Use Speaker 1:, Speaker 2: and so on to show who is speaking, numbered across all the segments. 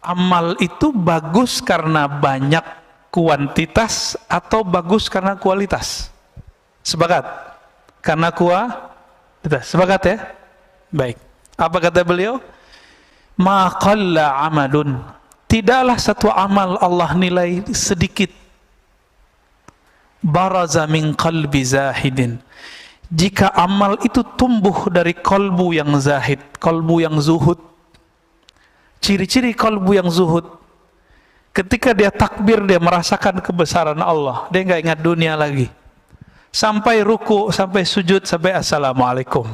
Speaker 1: amal itu bagus karena banyak kuantitas atau bagus karena kualitas? Sepakat? Karena kualitas. Sepakat ya? Baik. Apa kata beliau? Ma qalla amalun. Tidaklah satu amal Allah nilai sedikit. Baraza min qalbi zahidin. Jika amal itu tumbuh dari kolbu yang zahid, kolbu yang zuhud. Ciri-ciri kolbu yang zuhud, ketika dia takbir, dia merasakan kebesaran Allah, dia nggak ingat dunia lagi. Sampai ruku, sampai sujud, sampai assalamualaikum.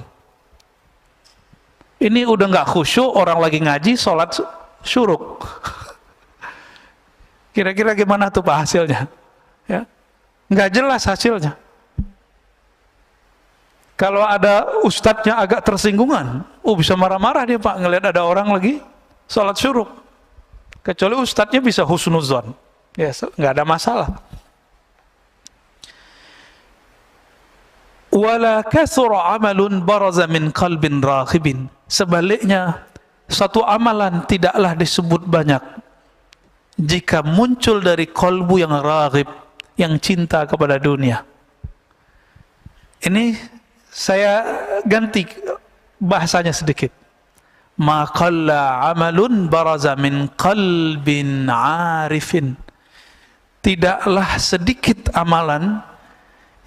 Speaker 1: Ini udah nggak khusyuk, orang lagi ngaji, sholat syuruk. Kira-kira gimana tuh Pak hasilnya? Ya, nggak jelas hasilnya. Kalau ada ustadznya agak tersinggungan, bisa marah-marah dia Pak, ngelihat ada orang lagi sholat syuruk. Kecuali ustadznya bisa husnuzon, ya nggak ada masalah. Wala kathura amalun baraza min qalbin raghibin. Sebaliknya, satu amalan tidaklah disebut banyak jika muncul dari kolbu yang raghib, yang cinta kepada dunia. Ini saya ganti bahasanya sedikit. Ma qalla amalun baraza min qalbin arifin. Tidaklah sedikit amalan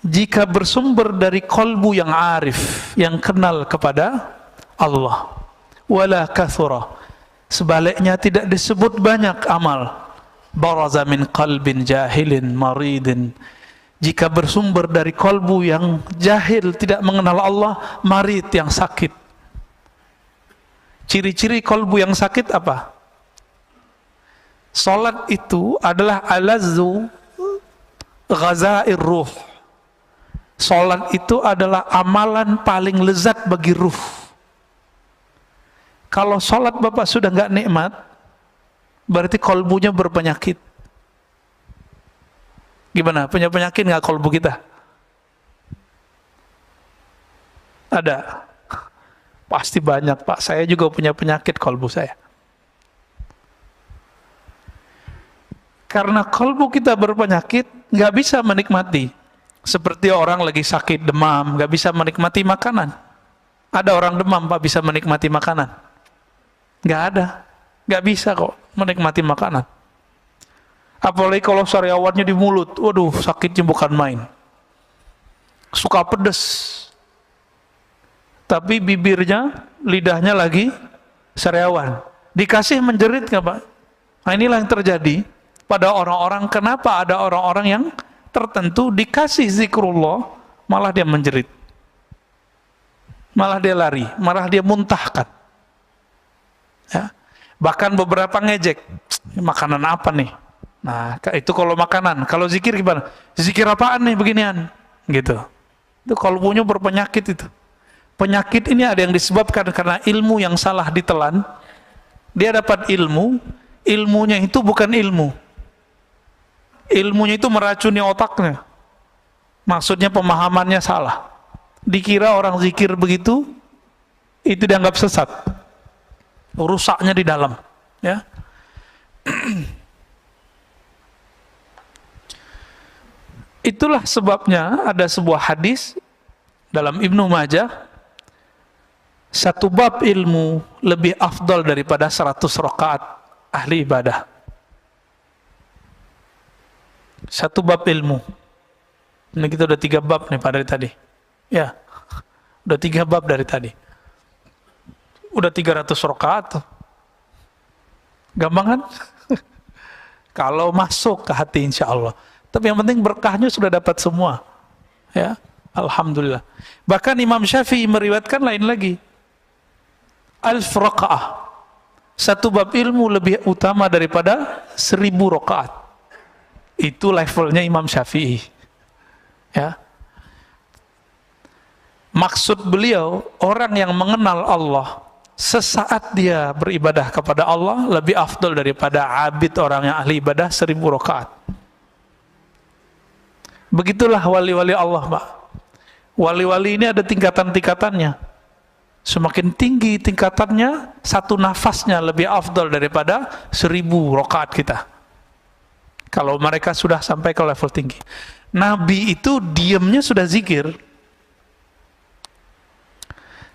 Speaker 1: jika bersumber dari kolbu yang arif, yang kenal kepada Allah. Wala kathura. Sebaliknya tidak disebut banyak amal. Baraza min qalbin jahilin maridin. Jika bersumber dari kolbu yang jahil, tidak mengenal Allah, marid, yang sakit. Ciri-ciri kolbu yang sakit apa? Salat itu adalah alazzu ghazair ruh. Salat itu adalah amalan paling lezat bagi ruh. Kalau salat Bapak sudah nggak nikmat, berarti kolbunya berpenyakit. Gimana? Punya penyakit nggak kolbu kita? Ada? Pasti banyak Pak. Saya juga punya penyakit kolbu saya. Karena kolbu kita berpenyakit, nggak bisa menikmati. Seperti orang lagi sakit demam, nggak bisa menikmati makanan. Ada orang demam Pak bisa menikmati makanan? Nggak ada. Nggak bisa kok menikmati makanan. Apalagi kalau sariawannya di mulut, waduh sakitnya bukan main. Suka pedes. Tapi bibirnya, lidahnya lagi sariawan. Dikasih menjerit nggak Pak? Nah inilah yang terjadi pada orang-orang. Kenapa ada orang-orang yang tertentu dikasih zikrullah, malah dia menjerit. Malah dia lari, malah dia muntahkan. Ya. Bahkan beberapa ngejek, makanan apa nih? Nah, itu kalau makanan. Kalau zikir gimana? Zikir apaan nih beginian? Gitu. Itu kolbunya berpenyakit itu. Penyakit ini ada yang disebabkan karena ilmu yang salah ditelan. Dia dapat ilmu, ilmunya itu bukan ilmu. Ilmunya itu meracuni otaknya. Maksudnya pemahamannya salah. Dikira orang zikir begitu, itu dianggap sesat. Rusaknya di dalam. Ya. Itulah sebabnya ada sebuah hadis dalam Ibnu Majah, satu bab ilmu lebih afdal daripada 100 rakaat ahli ibadah. Satu bab ilmu. Ini kita udah 3 bab nih Pak dari tadi. Ya, udah 3 bab dari tadi. Udah 300 rakaat. Gampang kan? Kalau masuk ke hati insya Allah. Tapi yang penting berkahnya sudah dapat semua. Ya, alhamdulillah. Bahkan Imam Syafi'i meriwayatkan lain lagi. 1000 rakaat. Satu bab ilmu lebih utama daripada 1000 rakaat. Itu levelnya Imam Syafi'i. Ya. Maksud beliau, orang yang mengenal Allah, sesaat dia beribadah kepada Allah lebih afdal daripada abid orang yang ahli ibadah 1000 rakaat. Begitulah wali-wali Allah, Pak. Wali-wali ini ada tingkatan-tingkatannya. Semakin tinggi tingkatannya, satu nafasnya lebih afdal daripada 1000 rakaat kita. Kalau mereka sudah sampai ke level tinggi. Nabi itu diamnya sudah zikir.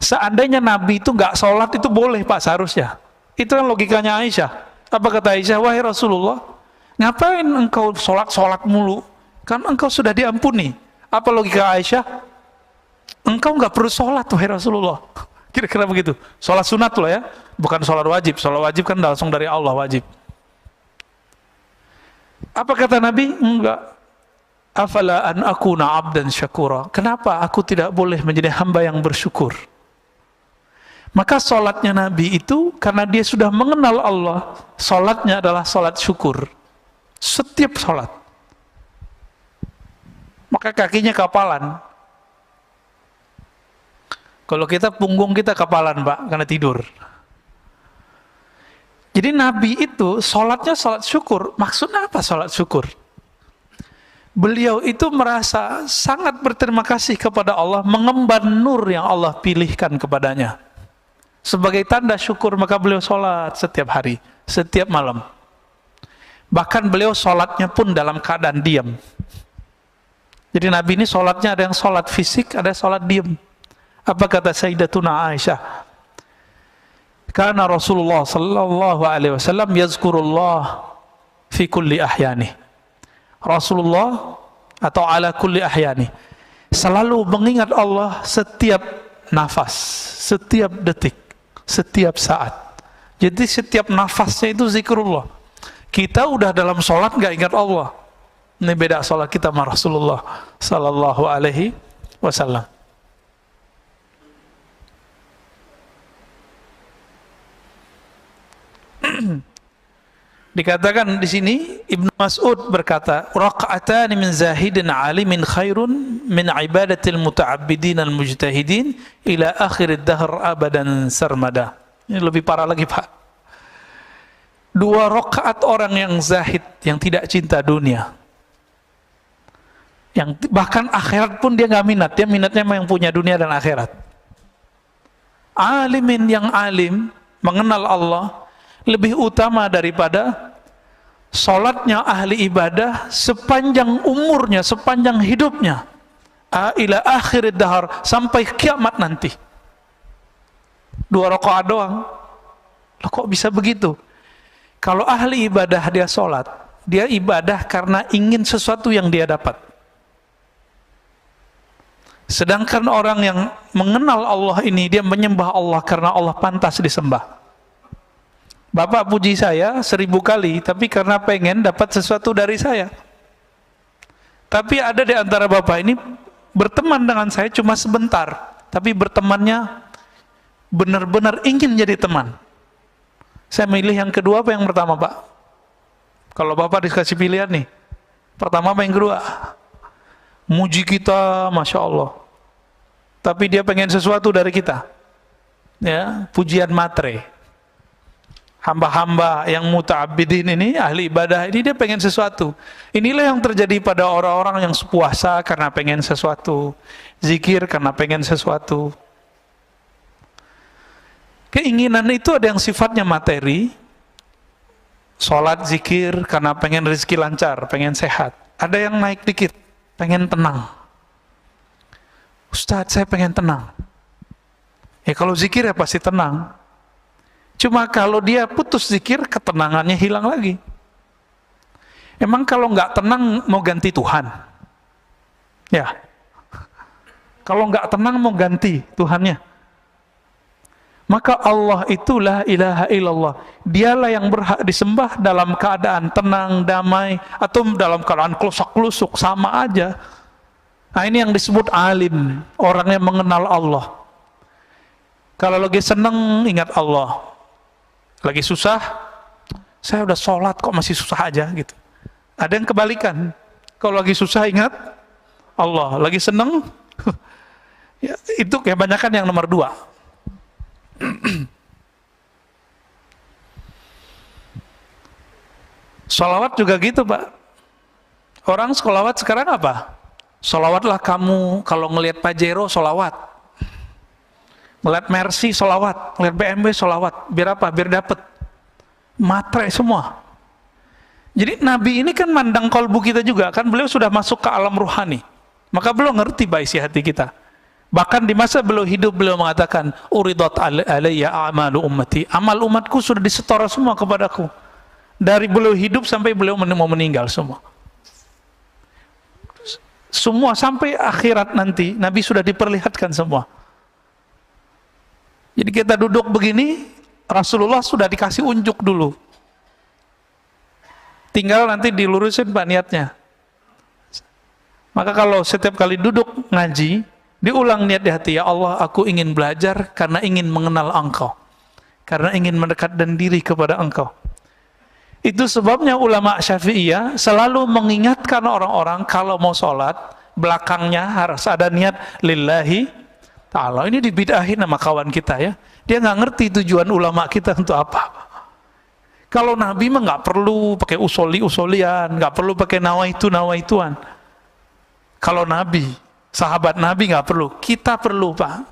Speaker 1: Seandainya Nabi itu nggak sholat itu boleh Pak seharusnya. Itu kan logikanya Aisyah. Apa kata Aisyah? Wahai Rasulullah, ngapain engkau sholat mulu? Kan engkau sudah diampuni. Apa logika Aisyah? Engkau nggak perlu sholat wahai Rasulullah. Kira-kira begitu. Sholat sunat loh ya, bukan sholat wajib. Sholat wajib kan langsung dari Allah wajib. Apa kata Nabi? Enggak. Afala an akuna abdan syakura. Kenapa aku tidak boleh menjadi hamba yang bersyukur? Maka sholatnya Nabi itu karena dia sudah mengenal Allah, sholatnya adalah sholat syukur. Setiap sholat. Maka kakinya kapalan. Kalau kita punggung kita kapalan Pak, karena tidur. Jadi Nabi itu sholatnya sholat syukur. Maksudnya apa sholat syukur? Beliau itu merasa sangat berterima kasih kepada Allah, mengemban nur yang Allah pilihkan kepadanya. Sebagai tanda syukur maka beliau sholat setiap hari, setiap malam. Bahkan beliau sholatnya pun dalam keadaan diam. Jadi Nabi ini sholatnya ada yang sholat fisik, ada yang sholat diam. Apa kata Sayyidatuna Aisyah? Karena Rasulullah sallallahu alaihi wasallam yazkurullah fi kulli ahyani. Rasulullah atau ala kulli ahyani selalu mengingat Allah setiap nafas, setiap detik, setiap saat. Jadi setiap nafasnya itu zikrullah. Kita udah dalam sholat nggak ingat Allah. Ini beda sholat kita sama Rasulullah sallallahu alaihi wasallam. Dikatakan di sini Ibnu Mas'ud berkata, raq'atan min zahidin alimin khairun min ibadatil muta'abbidin al-mujtahidin ila akhir ad-dahr abadan sarmada. Ini lebih parah lagi Pak. 2 rakaat orang yang zahid, yang tidak cinta dunia, yang bahkan akhirat pun dia nggak minat, dia minatnya yang punya dunia dan akhirat. Alimin yang alim, mengenal Allah, lebih utama daripada sholatnya ahli ibadah sepanjang umurnya, sepanjang hidupnya, ila akhir dahar, sampai kiamat nanti. 2 rakaat doang. Loh, kok bisa begitu? Kalau ahli ibadah dia sholat, dia ibadah karena ingin sesuatu yang dia dapat. Sedangkan orang yang mengenal Allah ini, dia menyembah Allah karena Allah pantas disembah. Bapak puji saya 1000 kali, tapi karena pengen dapat sesuatu dari saya. Tapi ada di antara Bapak ini berteman dengan saya cuma sebentar, tapi bertemannya benar-benar ingin jadi teman. Saya milih yang kedua apa yang pertama Pak? Kalau Bapak dikasih pilihan nih, pertama apa yang kedua? Muji kita, Masya Allah. Tapi dia pengen sesuatu dari kita. Ya, pujian matre. Hamba-hamba yang muta'abbidin ini, ahli ibadah ini, dia pengen sesuatu. Inilah yang terjadi pada orang-orang yang puasa karena pengen sesuatu, zikir karena pengen sesuatu. Keinginan itu ada yang sifatnya materi, sholat, zikir karena pengen rezeki lancar, pengen sehat. Ada yang naik dikit, pengen tenang. Ustadz, saya pengen tenang. Ya kalau zikir ya pasti tenang. Cuma kalau dia putus zikir, ketenangannya hilang lagi. Emang kalau nggak tenang mau ganti Tuhan? Ya. Kalau nggak tenang mau ganti Tuhannya? Maka Allah itulah ilaha illallah. Dialah yang berhak disembah dalam keadaan tenang, damai, atau dalam keadaan kelusak-kelusuk, sama aja. Nah ini yang disebut alim, orang yang mengenal Allah. Kalau lagi senang ingat Allah. Lagi susah, saya udah sholat kok masih susah aja gitu. Ada yang kebalikan, kalau lagi susah ingat Allah, lagi seneng ya, itu kebanyakan yang nomor 2. Sholawat juga gitu Pak. Orang sholawat sekarang apa? Sholawatlah kamu, kalau ngelihat Pajero sholawat. Ngeliat Mercy sholawat, ngeliat BMW sholawat. Biar apa? Biar dapet matre semua. Jadi Nabi ini kan mandang kolbu kita juga, kan beliau sudah masuk ke alam ruhani. Maka beliau ngerti isi hati kita. Bahkan di masa beliau hidup, beliau mengatakan, Uridat alayya a'malu ummati. Amal umatku sudah disetor semua kepadaku. Dari beliau hidup sampai beliau mau meninggal semua. Semua sampai akhirat nanti, Nabi sudah diperlihatkan semua. Jadi kita duduk begini, Rasulullah sudah dikasih unjuk dulu. Tinggal nanti dilurusin Pak niatnya. Maka kalau setiap kali duduk ngaji, diulang niat di hati, ya Allah, aku ingin belajar karena ingin mengenal Engkau. Karena ingin mendekatkan diri kepada Engkau. Itu sebabnya ulama Syafi'iyah selalu mengingatkan orang-orang kalau mau sholat, belakangnya harus ada niat lillahi ta'ala. Ini dibid'ahin sama kawan kita ya. Dia nggak ngerti tujuan ulama kita untuk apa. Kalau Nabi mah nggak perlu pakai usoli-usolian, nggak perlu pakai nawaituan. Kalau Nabi, sahabat Nabi nggak perlu, kita perlu Pak.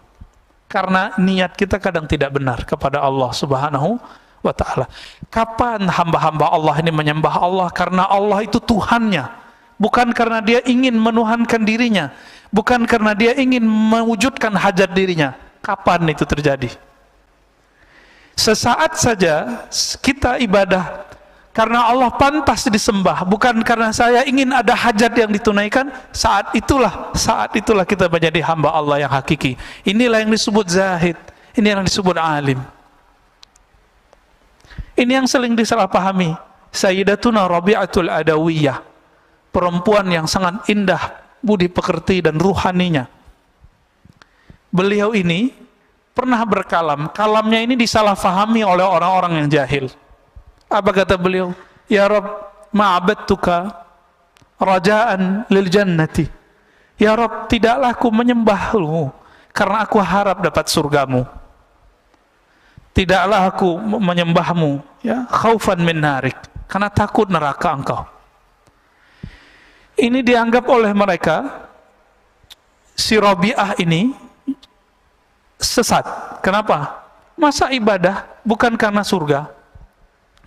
Speaker 1: Karena niat kita kadang tidak benar kepada Allah Subhanahu wa ta'ala. Kapan hamba-hamba Allah ini menyembah Allah? Karena Allah itu Tuhannya, bukan karena dia ingin menuhankan dirinya, bukan karena dia ingin mewujudkan hajat dirinya. Kapan itu terjadi? Sesaat saja kita ibadah karena Allah pantas disembah, bukan karena saya ingin ada hajat yang ditunaikan. Saat itulah kita menjadi hamba Allah yang hakiki. Inilah yang disebut zahid, ini yang disebut alim. Ini yang sering disalahpahami. Sayyidatuna Rabi'atul Adawiyah, perempuan yang sangat indah budi pekerti dan ruhaninya. Beliau ini pernah berkalam, kalamnya ini disalahfahami oleh orang-orang yang jahil. Apa kata beliau? Ya Rabb, ma'abadtuka raja'an lil jannati. Ya Rabb, tidaklah aku menyembahmu karena aku harap dapat surgamu. Tidaklah aku menyembahmu ya khaufan min narik, karena takut neraka engkau. Ini dianggap oleh mereka si Rabi'ah ini sesat. Kenapa? Masa ibadah bukan karena surga?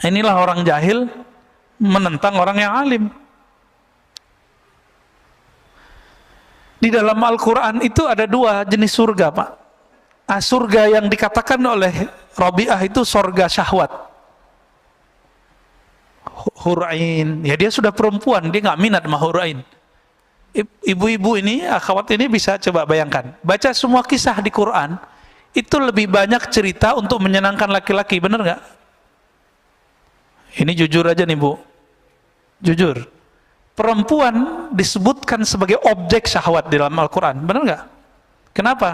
Speaker 1: Inilah orang jahil menentang orang yang alim. Di dalam Al-Quran itu ada dua jenis surga Pak. Surga yang dikatakan oleh Rabi'ah itu surga syahwat, hurain. Ya dia sudah perempuan, dia nggak minat sama hurain. Ibu-ibu ini, akhwat ini bisa coba bayangkan, baca semua kisah di Quran, itu lebih banyak cerita untuk menyenangkan laki-laki, benar nggak? Ini jujur aja nih Bu, jujur. Perempuan disebutkan sebagai objek syahwat di dalam Al-Quran, benar nggak? Kenapa?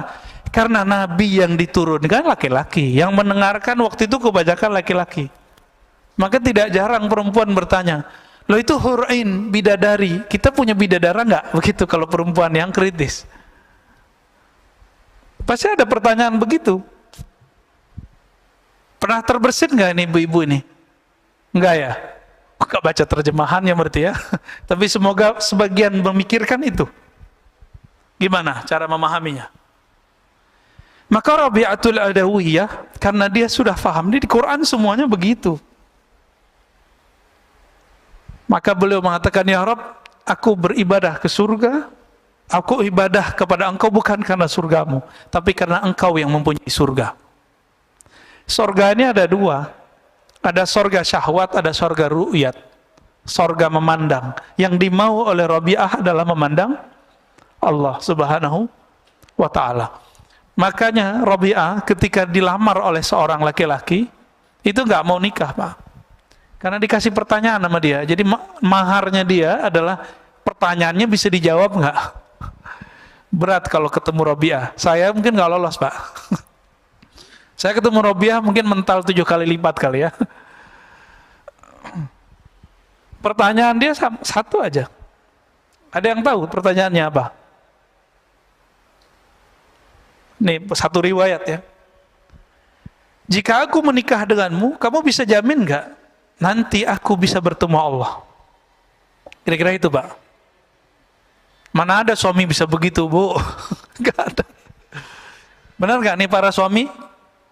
Speaker 1: Karena Nabi yang diturunkan laki-laki, yang mendengarkan waktu itu kebanyakan laki-laki. Maka tidak jarang perempuan bertanya, loh itu hurain, bidadari, kita punya bidadara nggak? Begitu kalau perempuan yang kritis. Pasti ada pertanyaan begitu. Pernah terbersit nggak ini ibu-ibu ini? Enggak ya? Enggak baca terjemahannya berarti ya. Tapi semoga sebagian memikirkan itu. Gimana cara memahaminya? Maka Rabi'atul Adawiyah, karena dia sudah paham, di Quran semuanya begitu. Maka beliau mengatakan, ya Rabb, aku beribadah ke surga, aku ibadah kepada engkau bukan karena surgamu, tapi karena engkau yang mempunyai surga. Surga ini ada dua, ada surga syahwat, ada surga ru'yat, surga memandang. Yang dimau oleh Rabi'ah adalah memandang Allah Subhanahu wa ta'ala. Makanya Rabi'ah ketika dilamar oleh seorang laki-laki, itu nggak mau nikah Pak, karena dikasih pertanyaan sama dia. Jadi maharnya dia adalah pertanyaannya bisa dijawab nggak. Berat kalau ketemu Rabi'ah. Saya mungkin nggak lolos Pak. Saya ketemu Rabi'ah mungkin mental 7 kali lipat kali ya. Pertanyaan dia satu aja. Ada yang tahu pertanyaannya apa? Nih satu riwayat ya. Jika aku menikah denganmu, kamu bisa jamin nggak nanti aku bisa bertemu Allah? Kira-kira itu Pak. Mana ada suami bisa begitu Bu? Nggak ada. Benar nggak nih para suami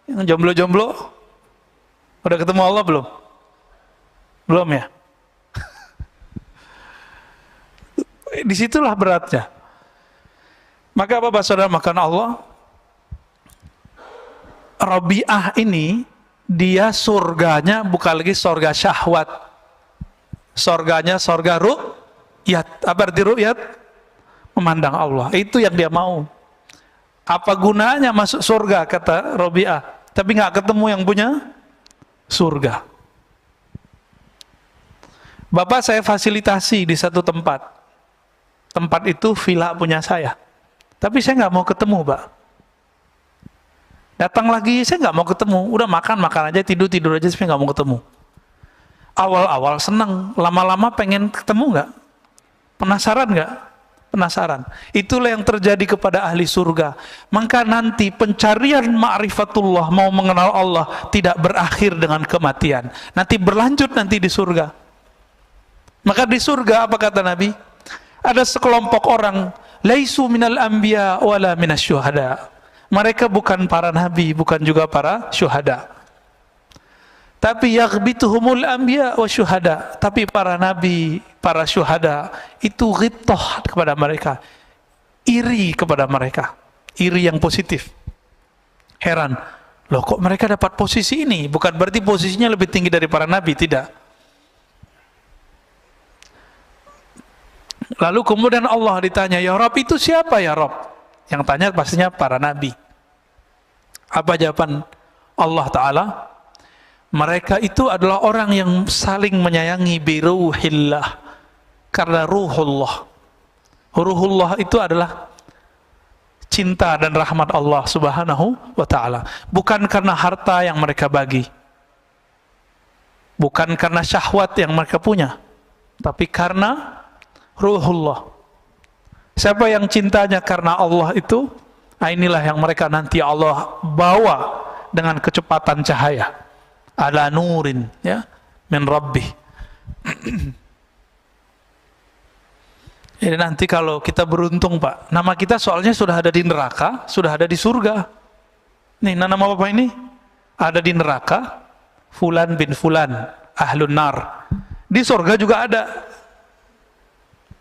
Speaker 1: yang jomblo-jomblo? Udah ketemu Allah belum? Belum ya? Disitulah beratnya. Maka Bapak Saudara makan Allah, Rabi'ah ini dia surganya bukan lagi surga syahwat, surganya surga ru'yat. Apa arti ru'yat? Memandang Allah. Itu yang dia mau. Apa gunanya masuk surga, kata Rabi'ah, tapi nggak ketemu yang punya surga. Bapak saya fasilitasi di satu tempat. Tempat itu villa punya saya. Tapi saya nggak mau ketemu, Pak. Datang lagi, saya nggak mau ketemu. Udah makan aja, tidur aja, saya nggak mau ketemu. Awal-awal senang, lama-lama pengen ketemu nggak? Penasaran nggak? Penasaran. Itulah yang terjadi kepada ahli surga. Maka nanti pencarian ma'rifatullah, mau mengenal Allah, tidak berakhir dengan kematian. Nanti berlanjut nanti di surga. Maka di surga apa kata Nabi? Ada sekelompok orang, laisu minal anbiya wala minasyuhada. Mereka bukan para nabi, bukan juga para syuhada. Tapi yaghbituhumul anbiya wa syuhada. Tapi para nabi, para syuhada itu ghibtah kepada mereka, iri kepada mereka, iri yang positif. Heran, loh kok mereka dapat posisi ini? Bukan berarti posisinya lebih tinggi dari para nabi, tidak. Lalu kemudian Allah ditanya, ya Rabb itu siapa ya Rabb? Yang tanya pastinya para nabi. Apa jawaban Allah Ta'ala? Mereka itu adalah orang yang saling menyayangi biruhillah, karena ruhullah. Ruhullah itu adalah cinta dan rahmat Allah Subhanahu wa Ta'ala. Bukan karena harta yang mereka bagi, bukan karena syahwat yang mereka punya, tapi karena ruhullah. Siapa yang cintanya karena Allah itu, nah inilah yang mereka nanti Allah bawa dengan kecepatan cahaya, ala nurin, ya, min rabbih. Jadi nanti kalau kita beruntung, Pak, nama kita soalnya sudah ada di neraka, sudah ada di surga. Nih, nama Bapak ini ada di neraka, Fulan bin Fulan, ahlun nar. Di surga juga ada.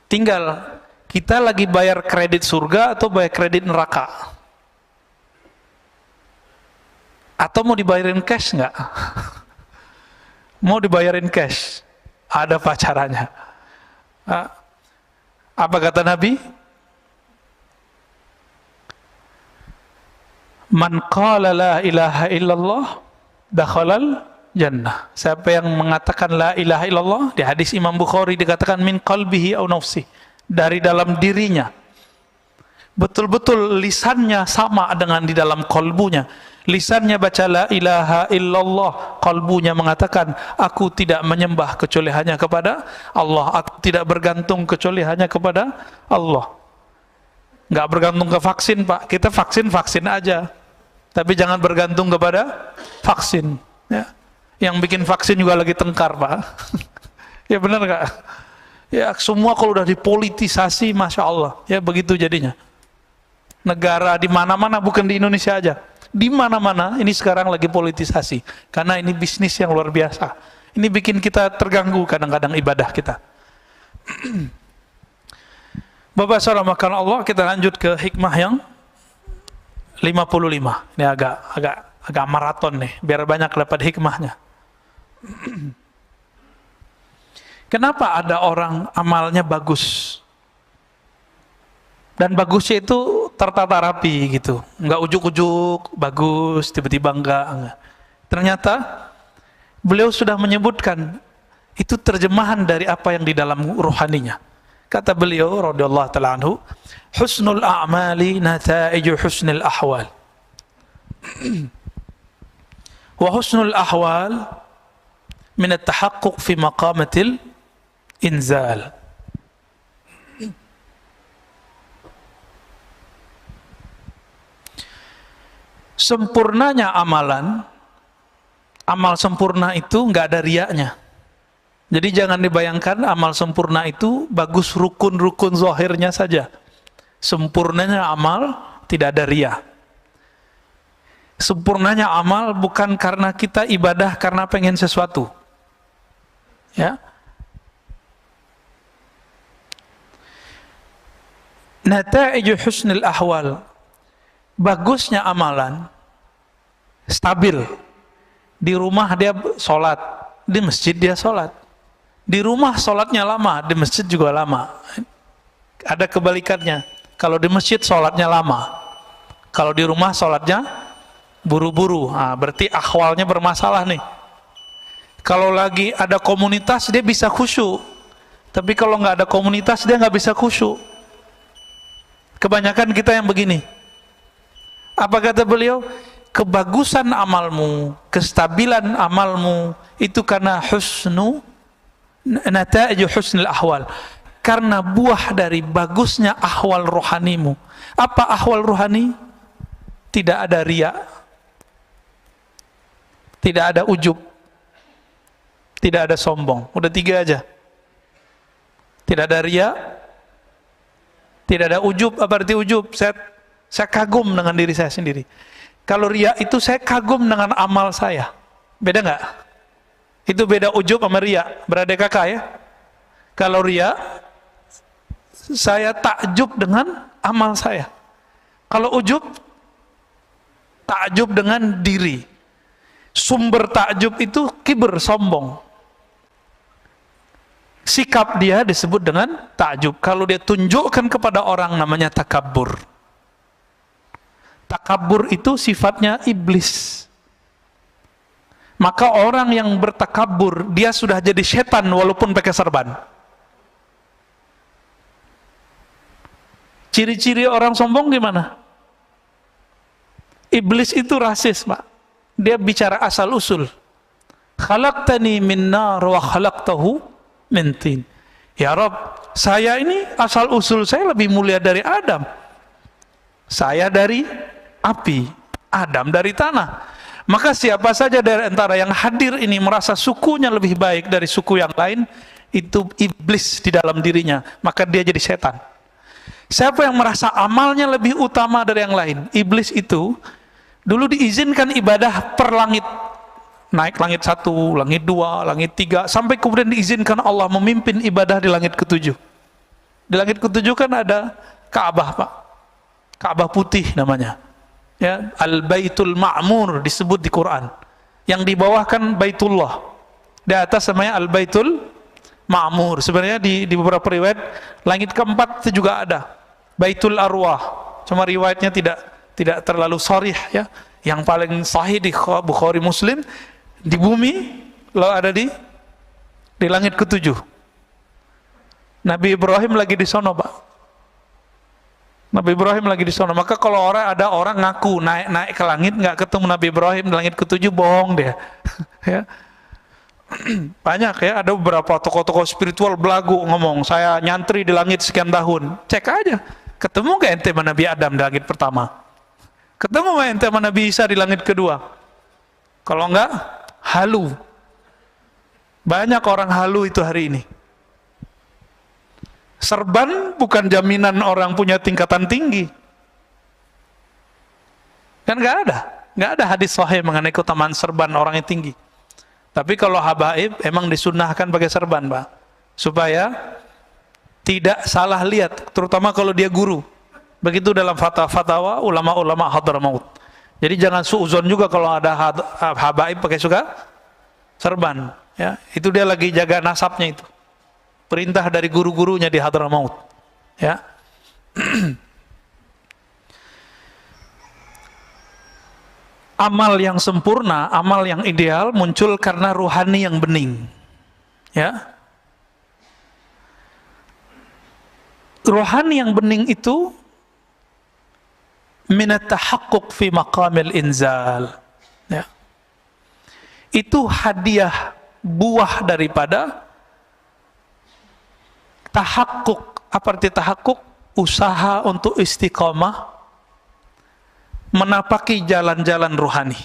Speaker 1: Tinggal kita lagi bayar kredit surga atau bayar kredit neraka? Atau mau dibayarin cash nggak? Mau dibayarin cash? Ada pacarannya. Apa kata Nabi? Man qala la ilaha illallah dakhalal jannah. Siapa yang mengatakan la ilaha illallah, di hadis Imam Bukhari dikatakan min qalbihi au nafsi, dari dalam dirinya, betul-betul lisannya sama dengan di dalam kolbunya. Lisannya baca la ilaha illallah, kolbunya mengatakan aku tidak menyembah kecuali hanya kepada Allah, aku tidak bergantung kecuali hanya kepada Allah. Nggak bergantung ke vaksin, Pak. Kita vaksin aja, tapi jangan bergantung kepada vaksin, ya. Yang bikin vaksin juga lagi tengkar, Pak. Ya benar nggak? Ya semua kalau udah dipolitisasi, Masya Allah, ya begitu jadinya. Negara di mana-mana, bukan di Indonesia aja, di mana-mana ini sekarang lagi politisasi, karena ini bisnis yang luar biasa. Ini bikin kita terganggu kadang-kadang ibadah kita. Bapak saudara makan Allah, kita lanjut ke hikmah yang 55. Ini agak maraton nih, biar banyak dapat hikmahnya. Kenapa ada orang amalnya bagus, dan bagusnya itu tertata rapi gitu, nggak ujuk-ujuk bagus tiba-tiba enggak. Ternyata beliau sudah menyebutkan itu terjemahan dari apa yang di dalam ruhaninya. Kata beliau radhiyallahu ta'ala anhu, husnul a'mali nata'iju husnul ahwal, wa husnul ahwal min at-tahaqquq fi maqamatil inzal. Sempurnanya amalan, amal sempurna itu nggak ada riaknya. Jadi jangan dibayangkan amal sempurna itu bagus rukun-rukun zahirnya saja. Sempurnanya amal tidak ada riya. Sempurnanya amal bukan karena kita ibadah karena pengen sesuatu. Ya. Nata'iju husnil ahwal. Bagusnya amalan, stabil. Di rumah dia sholat, di masjid dia sholat. Di rumah sholatnya lama, di masjid juga lama. Ada kebalikannya. Kalau di masjid sholatnya lama, kalau di rumah sholatnya buru-buru. Nah, berarti ahwalnya bermasalah nih. Kalau lagi ada komunitas dia bisa khusyuk, tapi kalau nggak ada komunitas dia nggak bisa khusyuk. Kebanyakan kita yang begini. Apa kata beliau? Kebagusan amalmu, kestabilan amalmu itu karena nata'iju husnul ahwal, karena buah dari bagusnya ahwal rohanimu. Apa ahwal rohani? Tidak ada riya, tidak ada ujub, tidak ada sombong. Udah 3 aja. Tidak ada riya, tidak ada ujub. Apa arti ujub? Saya kagum dengan diri saya sendiri. Kalau riya itu saya kagum dengan amal saya. Beda nggak? Itu beda ujub sama riya. Berada kakak ya? Kalau riya, saya takjub dengan amal saya. Kalau ujub, takjub dengan diri. Sumber takjub itu kibr, sombong. Sikap dia disebut dengan takjub. Kalau dia tunjukkan kepada orang namanya takabbur. Takabbur itu sifatnya iblis. Maka orang yang bertakabbur, dia sudah jadi setan walaupun pakai serban. Ciri-ciri orang sombong gimana? Iblis itu rasis, Pak. Dia bicara asal usul. Khalaqtani min nar wa khalaqtahu min tin. Ya Rabb, saya ini asal usul saya lebih mulia dari Adam. Saya dari api, Adam dari tanah. Maka siapa saja dari antara yang hadir ini merasa sukunya lebih baik dari suku yang lain, itu iblis di dalam dirinya, maka dia jadi setan. Siapa yang merasa amalnya lebih utama dari yang lain, iblis itu dulu diizinkan ibadah per langit, naik langit 1, langit 2, langit 3, sampai kemudian diizinkan Allah memimpin ibadah di langit ke-7. Di langit ke-7 kan ada Ka'bah, Pak. Ka'bah putih namanya. Ya, Al-Baitul Ma'mur disebut di Quran. Yang di bawah kan Baitullah. Di atas namanya Al-Baitul Ma'mur. Sebenarnya di beberapa riwayat langit keempat itu juga ada Baitul Arwah. Cuma riwayatnya tidak terlalu sharih ya. Yang paling sahih di Bukhari Muslim, di bumi lalu ada di langit ke-7. Nabi Ibrahim lagi di sono, Pak. Nabi Ibrahim lagi di sana. Maka kalau ada orang ngaku naik ke langit nggak ketemu Nabi Ibrahim di langit ke-7, bohong dia. Ya. Banyak ya, ada beberapa tokoh-tokoh spiritual belagu ngomong, saya nyantri di langit sekian tahun. Cek aja, ketemu nggak ente sama Nabi Adam di langit pertama? Ketemu nggak ente sama Nabi Isa di langit kedua? Kalau nggak, halu. Banyak orang halu itu hari ini. Serban bukan jaminan orang punya tingkatan tinggi. Kan nggak ada hadis sahih mengenai keutamaan serban orang yang tinggi. Tapi kalau habaib emang disunnahkan pakai serban, Pak, supaya tidak salah lihat, terutama kalau dia guru. Begitu dalam fatwa ulama-ulama Hadramaut. Jadi jangan suuzon juga kalau ada habaib pakai serban. Ya, itu dia lagi jaga nasabnya itu. Perintah dari guru-gurunya di Hadramaut. Ya. Amal yang sempurna, amal yang ideal muncul karena ruhani yang bening. Ya. Ruhani yang bening itu minat tahaqquq fi maqamil inzal. Ya. Itu hadiah buah daripada tahakkuk. Apa arti tahakkuk? Usaha untuk istiqomah menapaki jalan-jalan ruhani.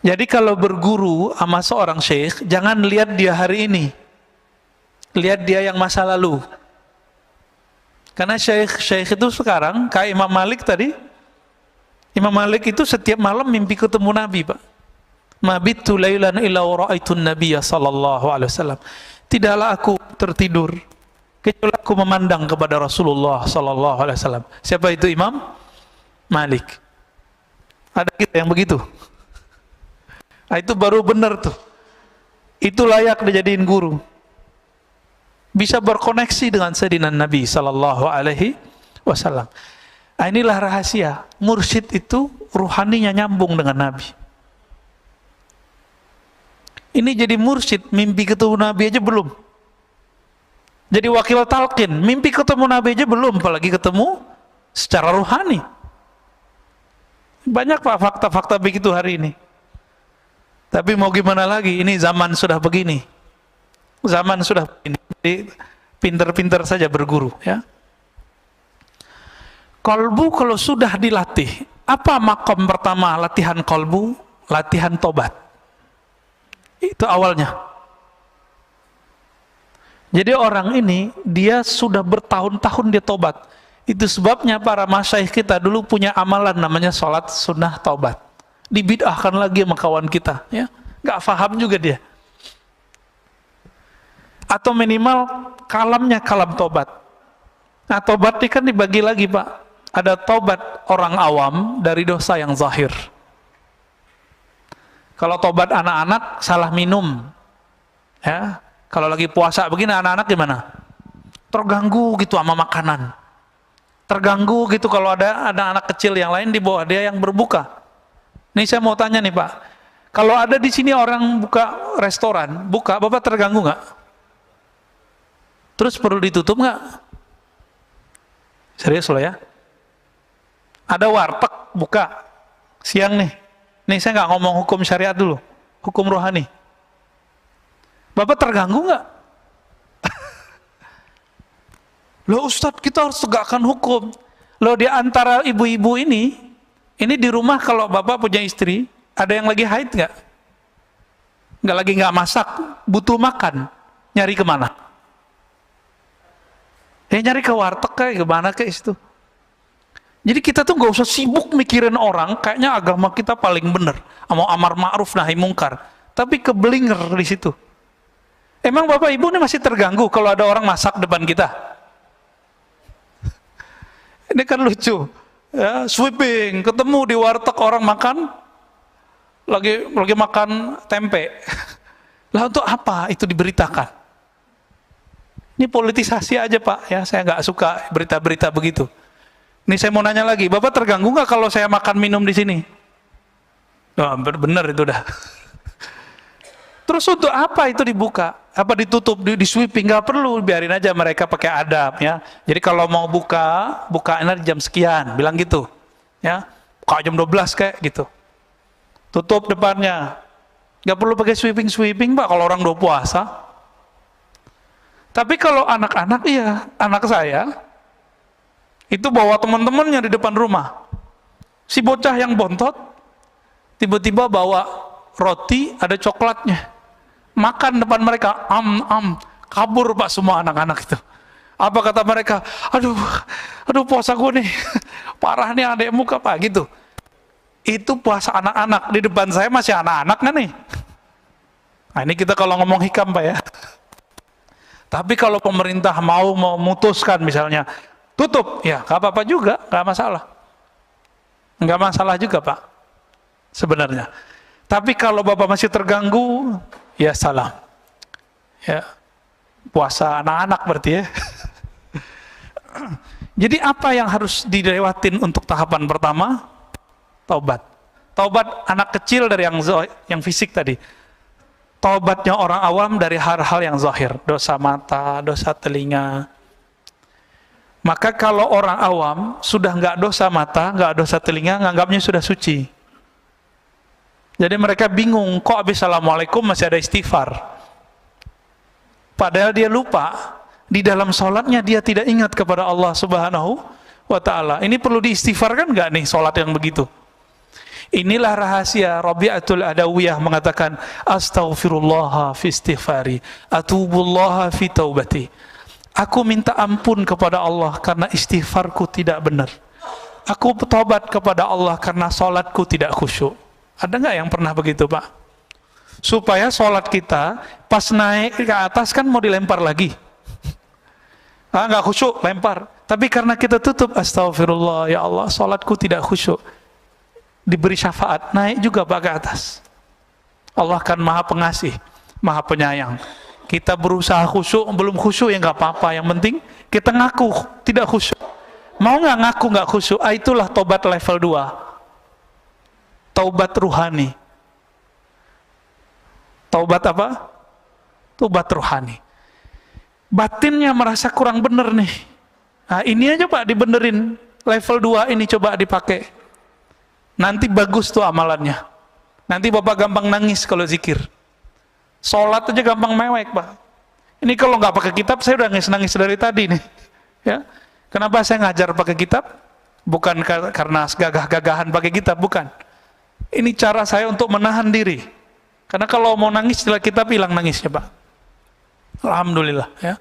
Speaker 1: Jadi kalau berguru sama seorang syekh, jangan lihat dia hari ini, lihat dia yang masa lalu. Karena syekh itu sekarang kayak Imam Malik tadi, Imam Malik itu setiap malam mimpi ketemu Nabi, Pak. Mabittu lailan illa ra'aitun nabiyya sallallahu alaihi wasallam. Tidaklah aku tertidur kecuali aku memandang kepada Rasulullah sallallahu alaihi wasallam. Siapa itu Imam Malik? Ada kita yang begitu? Nah, itu baru benar tuh. Itu layak dijadiin guru. Bisa berkoneksi dengan Sayyidina Nabi sallallahu alaihi wasallam. Nah, inilah rahasia. Mursyid itu ruhaninya nyambung dengan Nabi. Ini jadi mursyid, mimpi ketemu Nabi aja belum. Jadi wakil talqin, mimpi ketemu Nabi aja belum, apalagi ketemu secara ruhani. Banyak Pak fakta-fakta begitu hari ini. Tapi mau gimana lagi, ini zaman sudah begini. Zaman sudah begini. Jadi pinter-pinter saja berguru, ya. Kolbu kalau sudah dilatih, apa makom pertama latihan kolbu? Latihan tobat. Itu awalnya. Jadi orang ini, dia sudah bertahun-tahun dia tobat. Itu sebabnya para masyaikh kita dulu punya amalan namanya sholat sunnah taubat. Dibid'ahkan lagi sama kawan kita, ya. Gak paham juga dia. Atau minimal kalamnya kalam tobat. Nah, tobat ini kan dibagi lagi, Pak. Ada tobat orang awam dari dosa yang zahir. Kalau tobat anak-anak salah minum, ya. Kalau lagi puasa begini anak-anak gimana? Terganggu gitu sama makanan. Terganggu gitu kalau ada anak-anak kecil yang lain di bawah dia yang berbuka. Nih saya mau tanya nih Pak, kalau ada di sini orang buka restoran, buka, Bapak terganggu nggak? Terus perlu ditutup nggak? Serius loh ya? Ada warteg buka siang nih. Nih saya nggak ngomong hukum syariat dulu, hukum rohani. Bapak terganggu nggak? Loh Ustadz, kita harus tegakkan hukum. Loh di antara ibu-ibu ini di rumah kalau Bapak punya istri, ada yang lagi haid nggak? Nggak masak, butuh makan, nyari kemana? Nyari ke warteg kayak gimana kayak itu. Jadi kita tuh nggak usah sibuk mikirin orang, kayaknya agama kita paling bener, mau amar ma'ruf nahi mungkar, tapi kebelinger di situ. Emang Bapak Ibu ini masih terganggu kalau ada orang masak depan kita? Ini kan lucu, ya, sweeping, ketemu di warteg orang makan, lagi makan tempe. Lah untuk apa itu diberitakan? Ini politisasi aja Pak, ya saya nggak suka berita-berita begitu. Ini saya mau nanya lagi, Bapak terganggu nggak kalau saya makan minum di sini? Oh, bener itu dah. Terus untuk apa itu dibuka? Apa ditutup, di sweeping? Nggak perlu, biarin aja mereka pakai adab ya. Jadi kalau mau bukain jam sekian, bilang gitu. Ya, buka jam 12 kayak gitu. Tutup depannya. Nggak perlu pakai sweeping Pak kalau orang udah puasa. Tapi kalau anak-anak, iya, anak saya itu bawa teman-temannya di depan rumah. Si bocah yang bontot tiba-tiba bawa roti ada coklatnya. Makan depan mereka, kabur Pak semua anak-anak itu. Apa kata mereka? Aduh puasa gue nih, parah nih adekmu Pak gitu. Itu puasa anak-anak, di depan saya masih anak-anak kan nih. Nah ini kita kalau ngomong hikam Pak ya. Tapi kalau pemerintah mau memutuskan misalnya, tutup, ya gak apa-apa juga, gak masalah. Gak masalah juga Pak, sebenarnya. Tapi kalau Bapak masih terganggu, ya salam. Ya, puasa anak-anak berarti ya. Jadi apa yang harus dilewatin untuk tahapan pertama? Taubat. Taubat anak kecil dari yang fisik tadi. Taubatnya orang awam dari hal-hal yang zahir, dosa mata, dosa telinga. Maka kalau orang awam sudah nggak dosa mata, nggak dosa telinga, nganggapnya sudah suci. Jadi mereka bingung, kok habis assalamualaikum masih ada istighfar. Padahal dia lupa, di dalam sholatnya dia tidak ingat kepada Allah Subhanahu wa Ta'ala. Ini perlu diistighfarkan nggak nih sholat yang begitu? Inilah rahasia. Rabi'atul Adawiyah mengatakan, astaghfirullah fi istighfari, atubullah fi taubati. Aku minta ampun kepada Allah karena istighfarku tidak benar. aku bertobat kepada Allah karena sholatku tidak khusyuk. Ada nggak yang pernah begitu, Pak? Supaya sholat kita pas naik ke atas kan mau dilempar lagi. Nggak khusyuk, lempar. Tapi karena kita tutup, astagfirullah, ya Allah, sholatku tidak khusyuk. Diberi syafaat, naik juga Pak ke atas. Allah kan maha pengasih, maha penyayang. Kita berusaha khusyuk, belum khusyuk ya nggak apa-apa. Yang penting kita ngaku tidak khusyuk. Mau nggak ngaku nggak khusyuk? Itulah tobat level 2. Taubat ruhani. Taubat apa? Taubat ruhani. Batinnya merasa kurang bener nih. Nah, ini aja Pak dibenerin. Level 2 ini coba dipakai. Nanti bagus tuh amalannya. Nanti Bapak gampang nangis kalau zikir. Sholat aja gampang mewek, Pak. Ini kalau nggak pakai kitab, saya udah nangis-nangis dari tadi nih. Ya, kenapa saya ngajar pakai kitab? Bukan karena gagah-gagahan pakai kitab, bukan. Ini cara saya untuk menahan diri. Karena kalau mau nangis setelah kitab hilang nangisnya, Pak. Alhamdulillah, ya.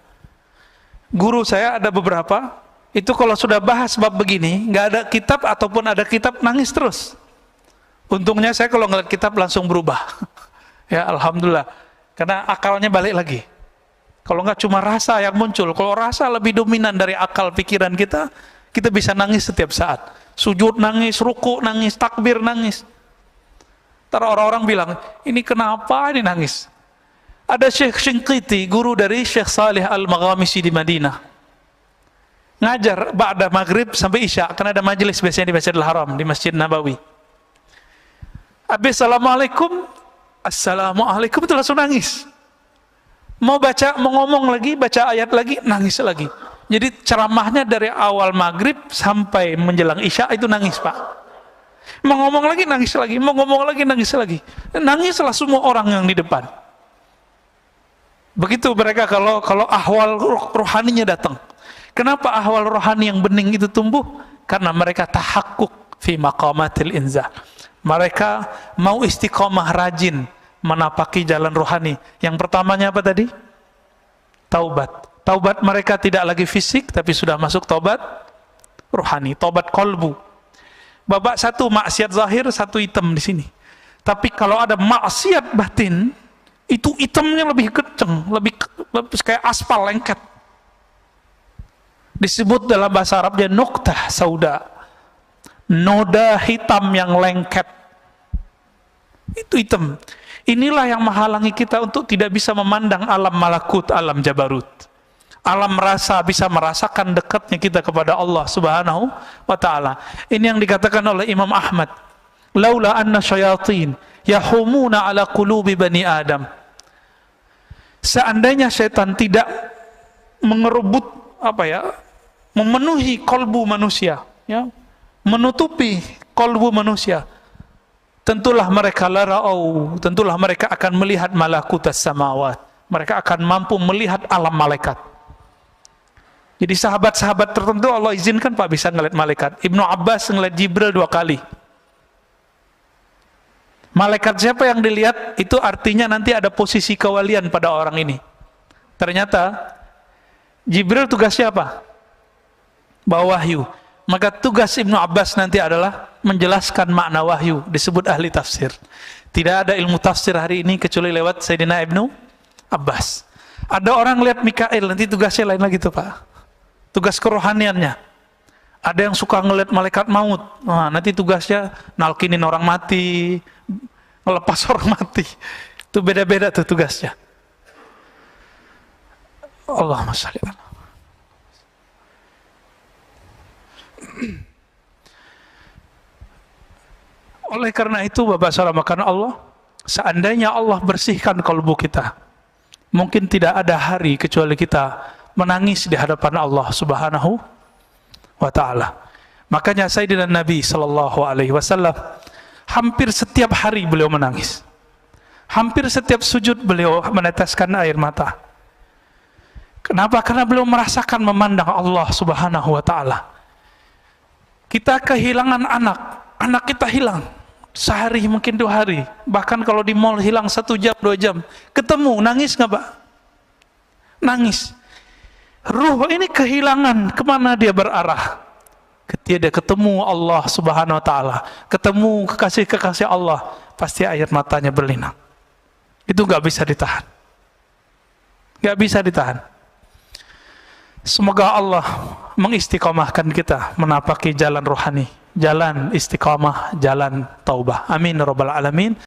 Speaker 1: Guru saya ada beberapa, itu kalau sudah bahas bab begini, nggak ada kitab ataupun ada kitab nangis terus. Untungnya saya kalau ngeliat kitab langsung berubah. Ya, alhamdulillah. Karena akalnya balik lagi. Kalau nggak cuma rasa yang muncul. Kalau rasa lebih dominan dari akal pikiran kita, kita bisa nangis setiap saat. Sujud nangis, ruku nangis, takbir nangis. Ntar orang-orang bilang, ini kenapa ini nangis? Ada Syekh Shinqiti, guru dari Syekh Salih Al-Maghamisi di Madinah. Ngajar ba'da maghrib sampai isya, karena ada majelis biasanya di Masjidil Haram, di Masjid Nabawi. Habis Assalamualaikum itu langsung nangis. Mau ngomong lagi, baca ayat lagi, nangis lagi. Jadi ceramahnya dari awal maghrib sampai menjelang isya itu nangis, Pak. Mau ngomong lagi, nangis lagi. Mau ngomong lagi, nangis lagi. Nangislah semua orang yang di depan. Begitu mereka kalau ahwal rohaninya datang. Kenapa ahwal rohani yang bening itu tumbuh? Karena mereka tahakkuk fi maqamatil inzal. Mereka mau istiqomah, rajin menapaki jalan rohani. Yang pertamanya apa tadi? Taubat. Taubat mereka tidak lagi fisik, tapi sudah masuk taubat rohani, taubat kolbu. Babak satu maksiat zahir, satu hitam di sini. Tapi kalau ada maksiat batin, itu hitamnya lebih kenceng, lebih kayak aspal lengket. Disebut dalam bahasa Arabnya nuqtah sauda. Noda hitam yang lengket. Itu hitam. Inilah yang menghalangi kita untuk tidak bisa memandang alam malakut, alam jabarut. Alam rasa, bisa merasakan dekatnya kita kepada Allah Subhanahu wa ta'ala. Ini yang dikatakan oleh Imam Ahmad. Laula anna syayatin yahumuna ala qulubi bani Adam. Seandainya syaitan tidak mengerebut memenuhi kolbu manusia, ya, menutupi kolbu manusia, tentulah mereka tentulah mereka akan melihat malakutas samawat. Mereka akan mampu melihat alam malaikat. Jadi sahabat-sahabat tertentu Allah izinkan Pak bisa ngelihat malaikat. Ibnu Abbas ngelihat Jibril 2 kali. Malaikat siapa yang dilihat? Itu artinya nanti ada posisi kewalian pada orang ini. Ternyata Jibril tugasnya apa? Bawa wahyu. Maka tugas Ibnu Abbas nanti adalah menjelaskan makna wahyu, disebut ahli tafsir. Tidak ada ilmu tafsir hari ini kecuali lewat Sayyidina Ibnu Abbas. Ada orang lihat Mikail, nanti tugasnya lain lagi tuh Pak. Tugas kerohaniannya. Ada yang suka ngelihat malaikat maut. Nah, nanti tugasnya nalkinin orang mati, ngelepas orang mati. Itu beda-beda tuh tugasnya. Allahumma shalli ala. Oleh karena itu Bapak Saudara Allah, seandainya Allah bersihkan kalbu kita, mungkin tidak ada hari kecuali kita menangis di hadapan Allah Subhanahu wa ta'ala. Makanya Sayyidina Nabi sallallahu alaihi wasallam hampir setiap hari beliau menangis. Hampir setiap sujud beliau meneteskan air mata. Kenapa? Karena beliau merasakan memandang Allah Subhanahu wa ta'ala. Kita kehilangan anak kita hilang sehari mungkin 2 hari, bahkan kalau di mall hilang 1 jam 2 jam, ketemu nangis nggak Pak? Nangis. Ruh ini kehilangan, kemana dia berarah? ketika dia ketemu Allah Subhanahu wa taala, ketemu kekasih-kekasih Allah, pasti air matanya berlinang. Itu nggak bisa ditahan. Nggak bisa ditahan. Semoga Allah mengistiqomahkan kita menapaki jalan rohani, jalan istiqamah, jalan taubah. Amin ya rabbal alamin.